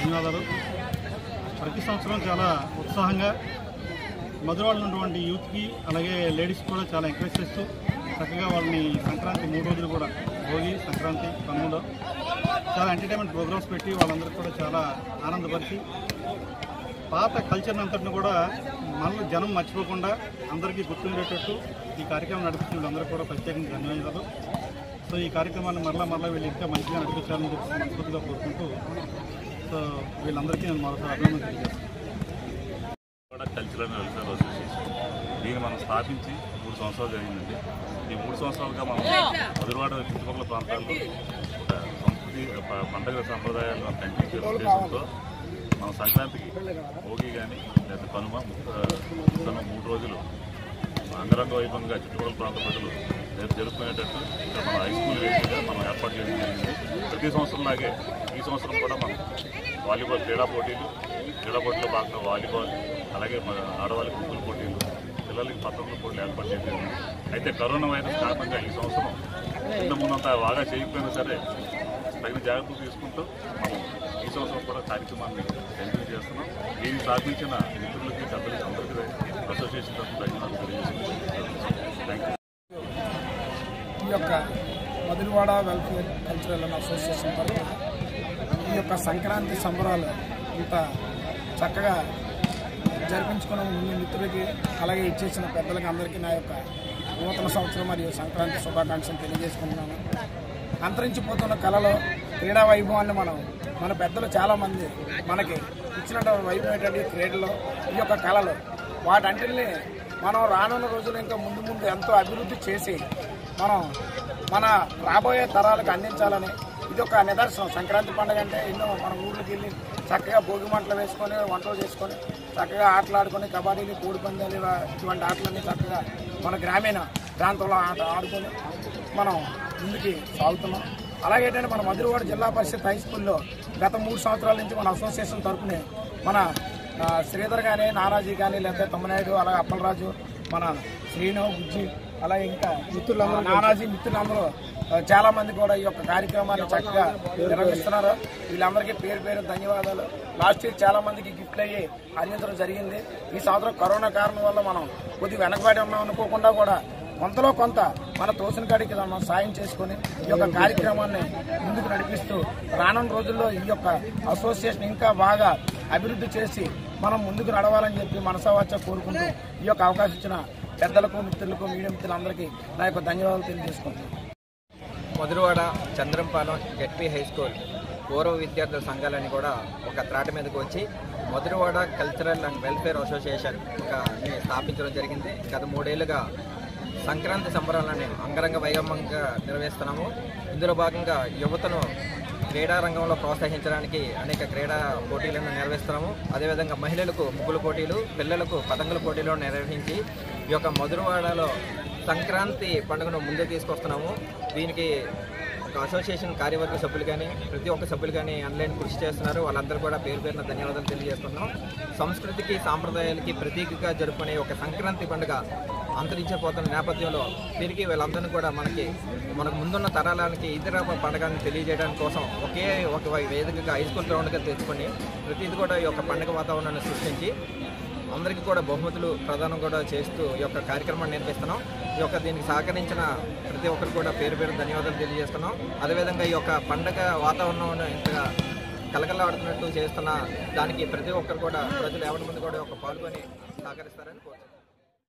ధన్యవాదాలు. ప్రతి సంవత్సరం చాలా ఉత్సాహంగా మధురవాడలో ఉన్నటువంటి యూత్కి అలాగే లేడీస్ కూడా చాలా ఎంకరేజ్ చేస్తూ చక్కగా వాళ్ళని సంక్రాంతి 3 రోజులు కూడా భోగి, సంక్రాంతి, కన్నులో చాలా ఎంటర్టైన్మెంట్ ప్రోగ్రామ్స్ పెట్టి వాళ్ళందరికీ కూడా చాలా ఆనందపరిచి పాత కల్చర్ని అంతటిని కూడా మనలో జనం మర్చిపోకుండా అందరికీ గుర్తుండేటట్టు ఈ కార్యక్రమం నడిపిస్తున్న అందరూ కూడా ప్రత్యేకంగా ధన్యవాదాలు. సో ఈ కార్యక్రమాన్ని మరలా వీళ్ళు ఇంకా మంచిగా నడిపించాలని చెప్పి మనస్ఫూర్తిగా కోరుకుంటూ సో వీళ్ళందరికీ నేను మరోసారి అభినందనలు తెలియజేస్తాను. కల్చరల్ వెల్ఫేర్ అసోసియేషన్ దీన్ని మనం స్థాపించి 3 సంవత్సరాలు జరిగిందండి. ఈ 3 సంవత్సరాలుగా మనం మధురవాడ చుట్టుపక్కల ప్రాంతాల్లో సంస్కృతి పండుగ సంప్రదాయాలు కంటిన్యూ చేసే ఉద్దేశంతో మన సంక్రాంతికి భోగి కానీ లేదా కనుమ 3 రోజులు అంగరంగ వైభవంగా చుట్టుపక్కల ప్రాంత ప్రజలు జరుపుకునేటట్టు మన హై స్కూల్ వేదికగా మనం ఏర్పాటు చేయడం జరిగింది. ప్రతి సంవత్సరంలాగే ఈ సంవత్సరం కూడా మనం వాలీబాల్ క్రీడా పోటీలో భాగంగా వాలీబాల్, అలాగే మన ఆడవాళ్ళకి ముగ్గుల పోటీలు, పిల్లలకి పతంగుల పోటీలు ఏర్పాటు చేసేది. అయితే కరోనా వైరస్ కారణంగా ఈ సంవత్సరం ఇంత ముందంతా బాగా చేయకపోయినా సరే తగిన జాగ్రత్తలు తీసుకుంటూ మనం ఈ సంవత్సరం కూడా కార్యక్రమాన్ని కంటిన్యూ చేస్తున్నాం. దీన్ని స్థాపించిన మిత్రులకి, పెద్దలకి అందరికీ అసోసియేషన్ తరఫున ధన్యవాదాలు తెలియజేస్తున్నాం. Thank you. ఈ యొక్క మధురవాడ వెల్ఫేర్ కల్చరల్ అసోసియేషన్ తరఫున ఈ యొక్క సంక్రాంతి సంబరాలు ఇంత చక్కగా జరిపించుకున్న ముందు మిత్రులకి అలాగే ఇచ్చేసిన పెద్దలకి అందరికీ నా యొక్క నూతన సంవత్సరం మరియు సంక్రాంతి శుభాకాంక్షలు తెలియజేసుకుంటున్నాను. అంతరించిపోతున్న కళలో క్రీడా వైభవాన్ని మన పెద్దలు చాలామంది మనకి ఇచ్చినటువంటి వైభవం ఏంటంటే క్రీడలో ఈ యొక్క కళలు వాటంటిని మనం రానున్న రోజులు ఇంకా ముందు ఎంతో అభివృద్ధి చేసి మన రాబోయే తరాలకు అందించాలని ఇది ఒక నిదర్శనం. సంక్రాంతి పండుగ అంటే ఎన్నో మన ఊర్లోకి వెళ్ళి చక్కగా భోగి మంటలు వేసుకొని వంటలు చేసుకొని చక్కగా ఆటలు ఆడుకొని కబడ్డీలు, కోడి పందాలు ఇటువంటి ఆటలన్నీ చక్కగా మన గ్రామీణ ప్రాంతంలో ఆడుకొని మనం ముందుకి సాగుతున్నాం. అలాగే ఏంటంటే మన మధురవాడ జిల్లా పరిషత్ హై స్కూల్లో గత 3 సంవత్సరాల నుంచి మన అసోసియేషన్ తరఫున మన శ్రీధర్ కానీ, నారాజీ కానీ, లేకపోతే తమ్మనాయుడు, అలాగే అప్పలరాజు, మన శ్రీను, బుజ్జి, అలాగే ఇంకా నానాజీ మిత్రులందరూ చాలామంది కూడా ఈ యొక్క కార్యక్రమాన్ని చక్కగా నిర్వహిస్తున్నారు. వీళ్ళందరికీ పేరు ధన్యవాదాలు. లాస్ట్ ఇయర్ చాలామందికి గిఫ్ట్లు అయ్యి అందించడం జరిగింది. ఈ సంవత్సరం కరోనా కారణం వల్ల మనం కొద్దిగా వెనకబడి ఉన్నాం అనుకోకుండా కూడా కొంతలో కొంత మన తోసిన కాడికి మనం సాయం చేసుకుని ఈ యొక్క కార్యక్రమాన్ని ముందుకు నడిపిస్తూ రానున్న రోజుల్లో ఈ యొక్క అసోసియేషన్ ఇంకా బాగా అభివృద్ధి చేసి మనం ముందుకు నడవాలని చెప్పి మనసావాచ కోరుకుంటూ ఈ యొక్క అవకాశం ఇచ్చిన పెద్దలకు, మిత్రులకు, మీడియా మిత్రులందరికీ నా యొక్క ధన్యవాదాలు తెలియజేసుకుంటున్నాను. Madhurawada Chandrampalem ZP high school పూర్వ విద్యార్థుల సంఘాలని కూడా ఒక త్రాటి మీదకి వచ్చి Madhurawada cultural and welfare association స్థాపించడం జరిగింది. గత 3 ఏళ్లుగా సంక్రాంతి సంబరాలను అంగరంగ వైభవంగా నిర్వహిస్తున్నాము. ఇందులో భాగంగా యువతను క్రీడా రంగంలో ప్రోత్సహించడానికి అనేక క్రీడా పోటీలను నిర్వహిస్తున్నాము. అదేవిధంగా మహిళలకు ముగ్గుల పోటీలు, పిల్లలకు పతంగుల పోటీలు నిర్వహించి ఈ యొక్క మధురవాడలో సంక్రాంతి పండుగను ముందుకు తీసుకొస్తున్నాము. దీనికి ఒక అసోసియేషన్ కార్యవర్గ సభ్యులు కానీ, ప్రతి ఒక్క సభ్యులు కానీ ఆన్లైన్ కృషి చేస్తున్నారు. వాళ్ళందరూ కూడా పేరున ధన్యవాదాలు తెలియజేస్తున్నాం. సంస్కృతికి, సాంప్రదాయాలకి ప్రతీకగా జరుపుకునే ఒక సంక్రాంతి పండుగ అంతరించిపోతున్న నేపథ్యంలో తిరిగి వీళ్ళందరినీ కూడా మనకు ముందున్న తరాలకి ఇతర పండుగను తెలియజేయడానికి కోసం ఒకే ఒక వేదికగా హై స్కూల్ గ్రౌండ్గా తెచ్చుకొని ప్రతిది కూడా ఈ యొక్క పండుగ వాతావరణాన్ని సృష్టించి అందరికీ కూడా బహుమతులు ప్రదానం కూడా చేస్తూ ఈ యొక్క కార్యక్రమాన్ని నిర్వహిస్తున్నాం. ఈ యొక్క దీనికి సహకరించిన ప్రతి ఒక్కరు కూడా పేరు పేరు ధన్యవాదాలు తెలియజేస్తున్నాం. అదేవిధంగా ఈ యొక్క పండగ వాతావరణం ఇంతగా కలకలాడుతున్నట్టు చేస్తున్న దానికి ప్రతి ఒక్కరు కూడా ప్రజలు ఎవరి మంది కూడా పాల్గొని సహకరిస్తారని కోరుతున్నాం.